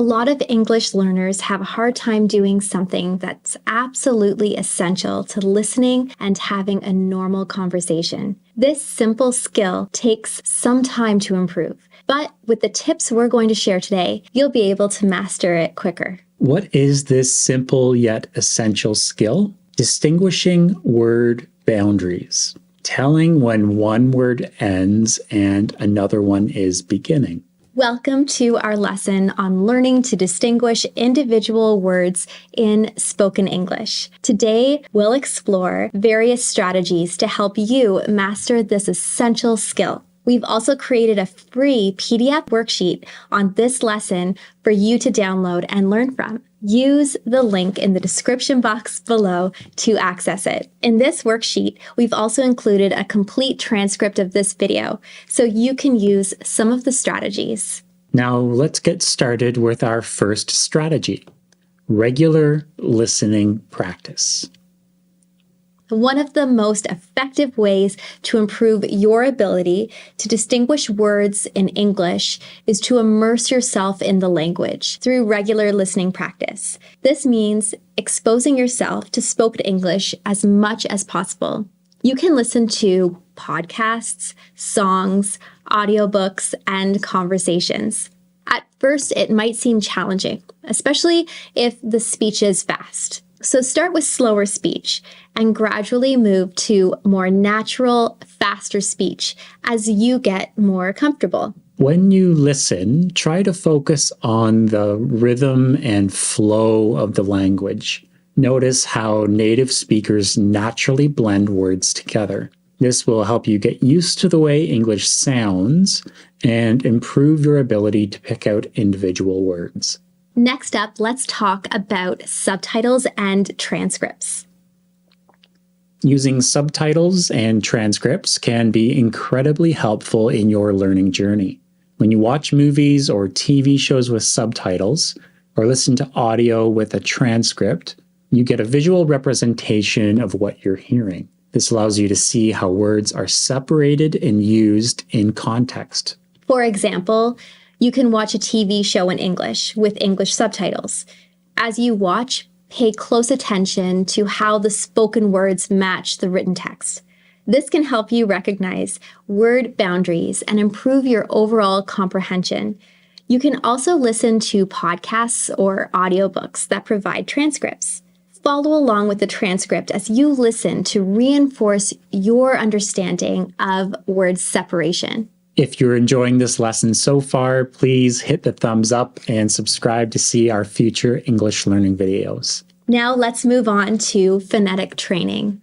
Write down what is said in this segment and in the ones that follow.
A lot of English learners have a hard time doing something that's absolutely essential to listening and having a normal conversation. This simple skill takes some time to improve, but with the tips we're going to share today, you'll be able to master it quicker. What is this simple yet essential skill? Distinguishing word boundaries. Telling when one word ends and another one is beginning. Welcome to our lesson on learning to distinguish individual words in spoken English. Today, we'll explore various strategies to help you master this essential skill. We've also created a free PDF worksheet on this lesson for you to download and learn from. Use the link in the description box below to access it. In this worksheet, we've also included a complete transcript of this video, so you can use some of the strategies. Now let's get started with our first strategy, regular listening practice. One of the most effective ways to improve your ability to distinguish words in English is to immerse yourself in the language through regular listening practice. This means exposing yourself to spoken English as much as possible. You can listen to podcasts, songs, audiobooks, and conversations. At first, it might seem challenging, especially if the speech is fast. So start with slower speech and gradually move to more natural, faster speech as you get more comfortable. When you listen, try to focus on the rhythm and flow of the language. Notice how native speakers naturally blend words together. This will help you get used to the way English sounds and improve your ability to pick out individual words. Next up, let's talk about subtitles and transcripts. Using subtitles and transcripts can be incredibly helpful in your learning journey. When you watch movies or TV shows with subtitles, or listen to audio with a transcript, you get a visual representation of what you're hearing. This allows you to see how words are separated and used in context. For example, you can watch a TV show in English with English subtitles. As you watch, pay close attention to how the spoken words match the written text. This can help you recognize word boundaries and improve your overall comprehension. You can also listen to podcasts or audiobooks that provide transcripts. Follow along with the transcript as you listen to reinforce your understanding of word separation. If you're enjoying this lesson so far, please hit the thumbs up and subscribe to see our future English learning videos. Now let's move on to phonetic training.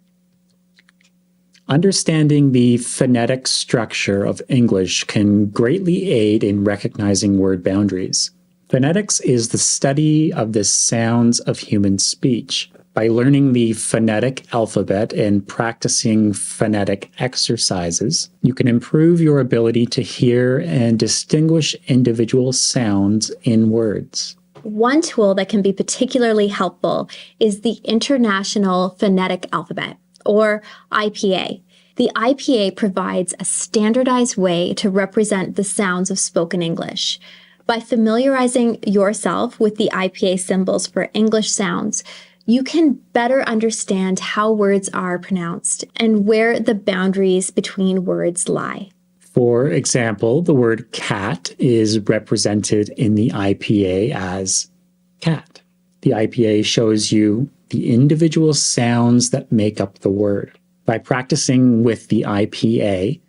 Understanding the phonetic structure of English can greatly aid in recognizing word boundaries. Phonetics is the study of the sounds of human speech. By learning the phonetic alphabet and practicing phonetic exercises, you can improve your ability to hear and distinguish individual sounds in words. One tool that can be particularly helpful is the International Phonetic Alphabet, or IPA. The IPA provides a standardized way to represent the sounds of spoken English. By familiarizing yourself with the IPA symbols for English sounds, you can better understand how words are pronounced and where the boundaries between words lie. For example, the word cat is represented in the IPA as cat. The IPA shows you the individual sounds that make up the word. By practicing with the IPA,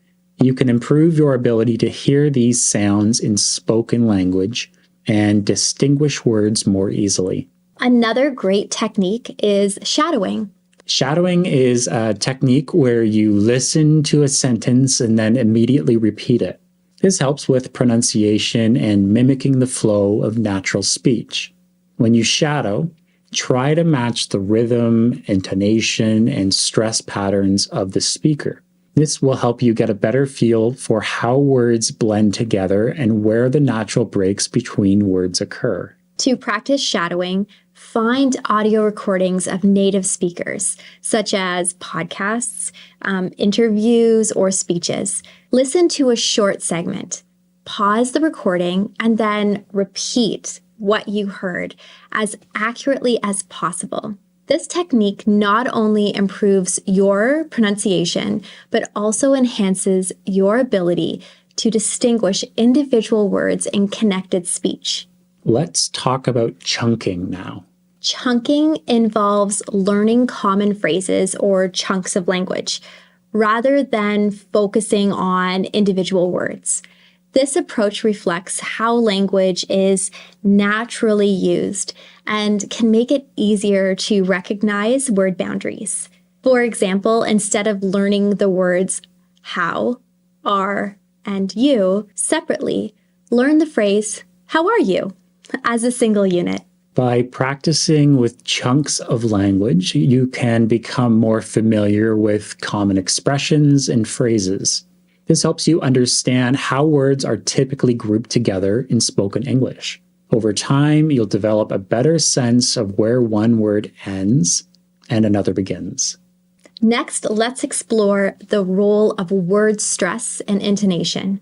you can improve your ability to hear these sounds in spoken language and distinguish words more easily. Another great technique is shadowing. Shadowing is a technique where you listen to a sentence and then immediately repeat it. This helps with pronunciation and mimicking the flow of natural speech. When you shadow, try to match the rhythm, intonation, and stress patterns of the speaker. This will help you get a better feel for how words blend together and where the natural breaks between words occur. To practice shadowing, find audio recordings of native speakers, such as podcasts, interviews, or speeches. Listen to a short segment, pause the recording, and then repeat what you heard as accurately as possible. This technique not only improves your pronunciation, but also enhances your ability to distinguish individual words in connected speech. Let's talk about chunking now. Chunking involves learning common phrases or chunks of language, rather than focusing on individual words. This approach reflects how language is naturally used and can make it easier to recognize word boundaries. For example, instead of learning the words how, are, and you separately, learn the phrase, how are you, as a single unit. By practicing with chunks of language, you can become more familiar with common expressions and phrases. This helps you understand how words are typically grouped together in spoken English. Over time, you'll develop a better sense of where one word ends and another begins. Next, let's explore the role of word stress and intonation.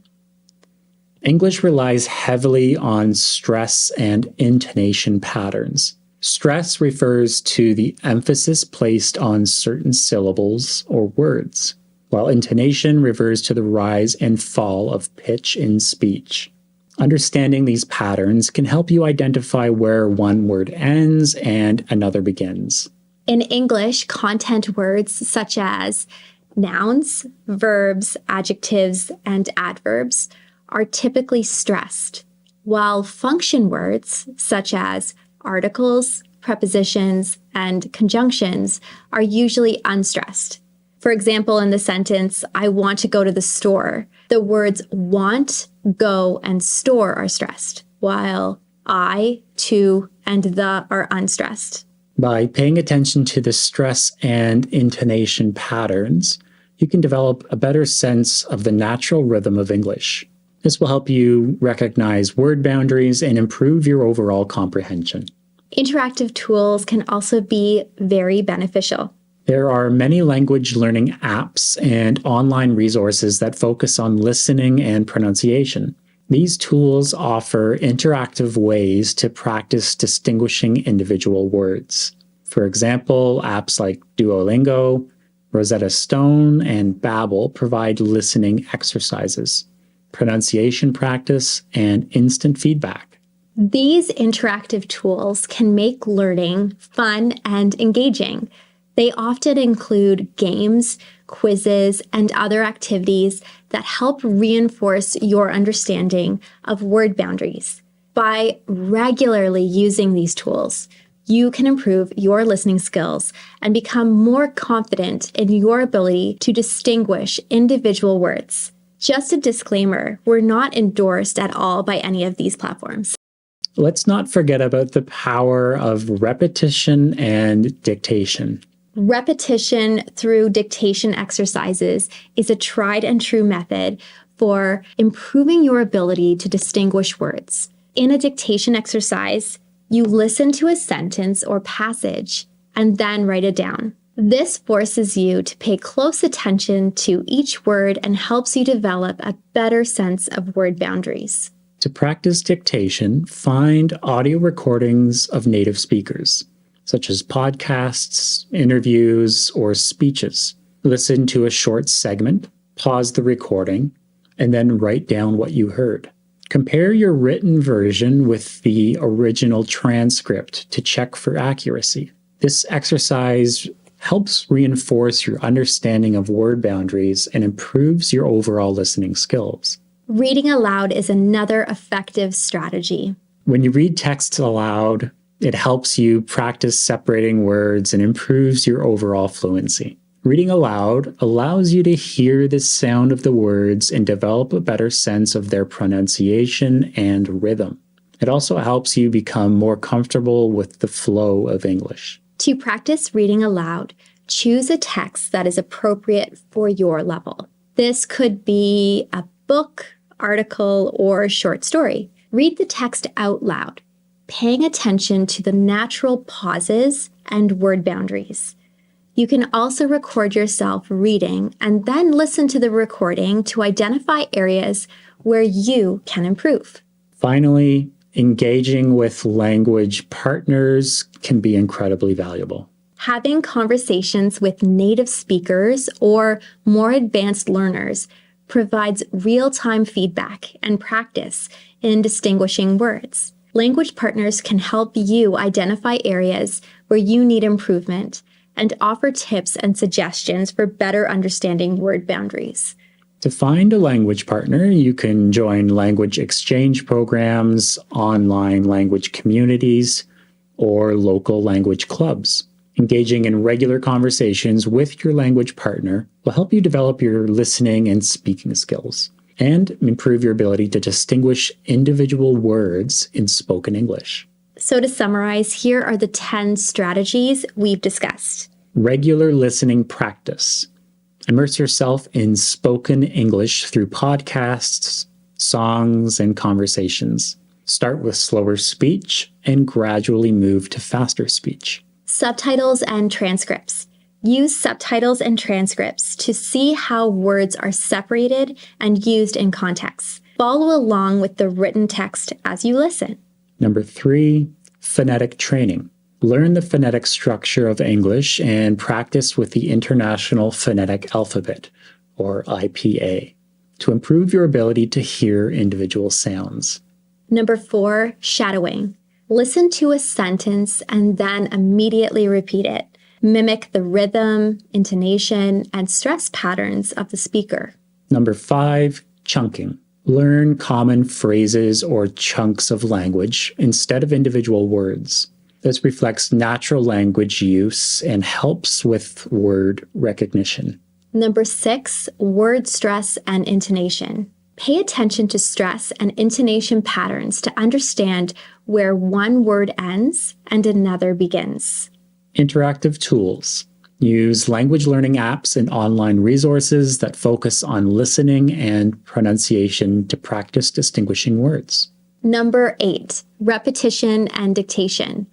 English relies heavily on stress and intonation patterns. Stress refers to the emphasis placed on certain syllables or words, while intonation refers to the rise and fall of pitch in speech. Understanding these patterns can help you identify where one word ends and another begins. In English, content words such as nouns, verbs, adjectives, and adverbs are typically stressed, while function words such as articles, prepositions, and conjunctions are usually unstressed. For example, in the sentence, I want to go to the store, the words want, go, and store are stressed, while I, to, and the are unstressed. By paying attention to the stress and intonation patterns, you can develop a better sense of the natural rhythm of English. This will help you recognize word boundaries and improve your overall comprehension. Interactive tools can also be very beneficial. There are many language learning apps and online resources that focus on listening and pronunciation. These tools offer interactive ways to practice distinguishing individual words. For example, apps like Duolingo, Rosetta Stone, and Babbel provide listening exercises, pronunciation practice, and instant feedback. These interactive tools can make learning fun and engaging. They often include games, quizzes, and other activities that help reinforce your understanding of word boundaries. By regularly using these tools, you can improve your listening skills and become more confident in your ability to distinguish individual words. Just a disclaimer, we're not endorsed at all by any of these platforms. Let's not forget about the power of repetition and dictation. Repetition through dictation exercises is a tried and true method for improving your ability to distinguish words. In a dictation exercise, you listen to a sentence or passage and then write it down. This forces you to pay close attention to each word and helps you develop a better sense of word boundaries. To practice dictation, find audio recordings of native speakers, such as podcasts, interviews, or speeches. Listen to a short segment, pause the recording, and then write down what you heard. Compare your written version with the original transcript to check for accuracy. This exercise helps reinforce your understanding of word boundaries and improves your overall listening skills. Reading aloud is another effective strategy. When you read text aloud, it helps you practice separating words and improves your overall fluency. Reading aloud allows you to hear the sound of the words and develop a better sense of their pronunciation and rhythm. It also helps you become more comfortable with the flow of English. To practice reading aloud, choose a text that is appropriate for your level. This could be a book, article, or short story. Read the text out loud, paying attention to the natural pauses and word boundaries. You can also record yourself reading and then listen to the recording to identify areas where you can improve. Finally, Engaging with language partners can be incredibly valuable. Having conversations with native speakers or more advanced learners provides real-time feedback and practice in distinguishing words. Language partners can help you identify areas where you need improvement and offer tips and suggestions for better understanding word boundaries. To find a language partner, you can join language exchange programs, online language communities, or local language clubs. Engaging in regular conversations with your language partner will help you develop your listening and speaking skills and improve your ability to distinguish individual words in spoken English. So to summarize, here are the 10 strategies we've discussed. Regular listening practice. Immerse yourself in spoken English through podcasts, songs, and conversations. Start with slower speech and gradually move to faster speech. Subtitles and transcripts. Use subtitles and transcripts to see how words are separated and used in context. Follow along with the written text as you listen. Number 3, phonetic training. Learn the phonetic structure of English and practice with the International Phonetic Alphabet, or IPA, to improve your ability to hear individual sounds. Number 4, shadowing. Listen to a sentence and then immediately repeat it. Mimic the rhythm, intonation, and stress patterns of the speaker. Number 5, chunking. Learn common phrases or chunks of language instead of individual words. This reflects natural language use and helps with word recognition. Number 6, word stress and intonation. Pay attention to stress and intonation patterns to understand where one word ends and another begins. Interactive tools. Use language learning apps and online resources that focus on listening and pronunciation to practice distinguishing words. Number 8, repetition and dictation.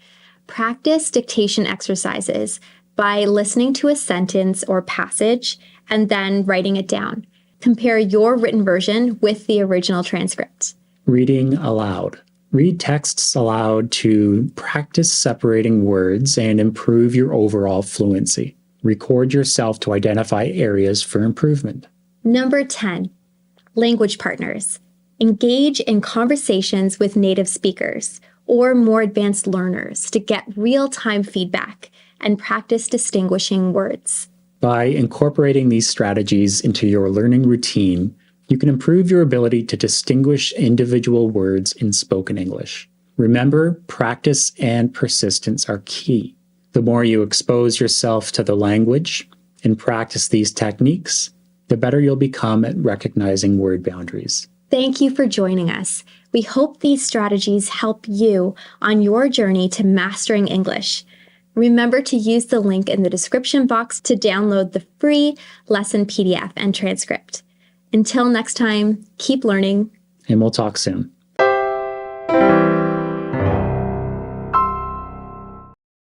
Practice dictation exercises by listening to a sentence or passage and then writing it down. Compare your written version with the original transcript. Reading aloud. Read texts aloud to practice separating words and improve your overall fluency. Record yourself to identify areas for improvement. Number 10, language partners. Engage in conversations with native speakers or more advanced learners to get real-time feedback and practice distinguishing words. By incorporating these strategies into your learning routine, you can improve your ability to distinguish individual words in spoken English. Remember, practice and persistence are key. The more you expose yourself to the language and practice these techniques, the better you'll become at recognizing word boundaries. Thank you for joining us. We hope these strategies help you on your journey to mastering English. Remember to use the link in the description box to download the free lesson PDF and transcript. Until next time, keep learning. And we'll talk soon.